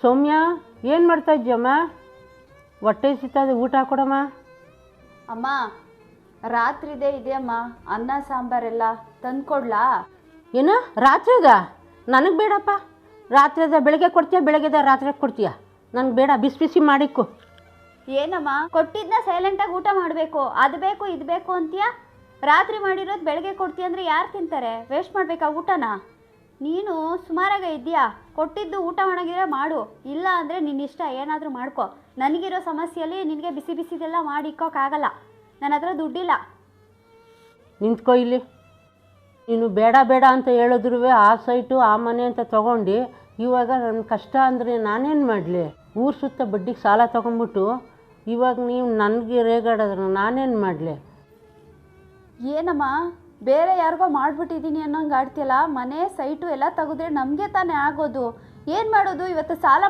ಸೌಮ್ಯ ಏನು ಮಾಡ್ತಾ ಇದ್ದೀಯಮ್ಮ? ಹೊಟ್ಟೆ ಸಿಗ್ತದೆ, ಊಟ ಕೊಡಮ್ಮ. ಅಮ್ಮ ರಾತ್ರಿದೇ ಇದೆಯಮ್ಮ, ಅನ್ನ ಸಾಂಬಾರೆಲ್ಲ ತಂದ್ಕೊಡ್ಲಾ? ಏನು ರಾತ್ರಿಗ? ನನಗೆ ಬೇಡಪ್ಪ. ರಾತ್ರಿದ ಬೆಳಗ್ಗೆ ಕೊಡ್ತೀಯ, ಬೆಳಗ್ಗೆದ ರಾತ್ರಿ ಕೊಡ್ತೀಯ? ನನಗೆ ಬೇಡ, ಬಿಸಿ ಬಿಸಿ ಮಾಡಿಕ್ಕು. ಏನಮ್ಮ ಕೊಟ್ಟಿದ್ದನ್ನ ಸೈಲೆಂಟಾಗಿ ಊಟ ಮಾಡಬೇಕು, ಅದು ಬೇಕು ಇದು ಬೇಕು ಅಂತೀಯ? ರಾತ್ರಿ ಮಾಡಿರೋದು ಬೆಳಗ್ಗೆ ಕೊಡ್ತೀಯ ಅಂದರೆ ಯಾರು ತಿಂತಾರೆ? ವೇಸ್ಟ್ ಮಾಡಬೇಕಾ ಊಟನ? ನೀನು ಸುಮಾರಾಗ ಇದೆಯಾ? ಕೊಟ್ಟಿದ್ದು ಊಟ ಮಾಡೋಂಗಿದ್ರೆ ಮಾಡು, ಇಲ್ಲ ಅಂದರೆ ನಿನ್ನ ಇಷ್ಟ, ಏನಾದರೂ ಮಾಡ್ಕೊ. ನನಗಿರೋ ಸಮಸ್ಯೆಯಲ್ಲಿ ನಿನಗೆ ಬಿಸಿ ಬಿಸಿದೆಲ್ಲ ಮಾಡಿ ಇಕ್ಕೋಕ್ಕಾಗಲ್ಲ, ನನ್ನ ಹತ್ರ ದುಡ್ಡಿಲ್ಲ. ನಿಂತ್ಕೊ ಇಲ್ಲಿ. ನೀನು ಬೇಡ ಬೇಡ ಅಂತ ಹೇಳಿದ್ರು ಆ ಸೈಟು ಆ ಮನೆ ಅಂತ ತೊಗೊಂಡು ಇವಾಗ ನನ್ನ ಕಷ್ಟ ಅಂದರೆ ನಾನೇನು ಮಾಡಲಿ? ಊರು ಸುತ್ತ ಬಡ್ಡಿಗೆ ಸಾಲ ತೊಗೊಂಡ್ಬಿಟ್ಟು ಇವಾಗ ನೀವು ನನಗೆ ರೇಗಾಡಿದ್ರೆ ನಾನೇನು ಮಾಡಲಿ? ಏನಮ್ಮ ಬೇರೆ ಯಾರಿಗೋ ಮಾಡಿಬಿಟ್ಟಿದ್ದೀನಿ ಅನ್ನೋಂಗೆ ಆಡ್ತಿಯಲ್ಲ. ಮನೆ ಸೈಟು ಎಲ್ಲ ತೆಗೆದ್ರೆ ನಮಗೆ ತಾನೇ ಆಗೋದು. ಏನು ಮಾಡೋದು? ಇವತ್ತು ಸಾಲ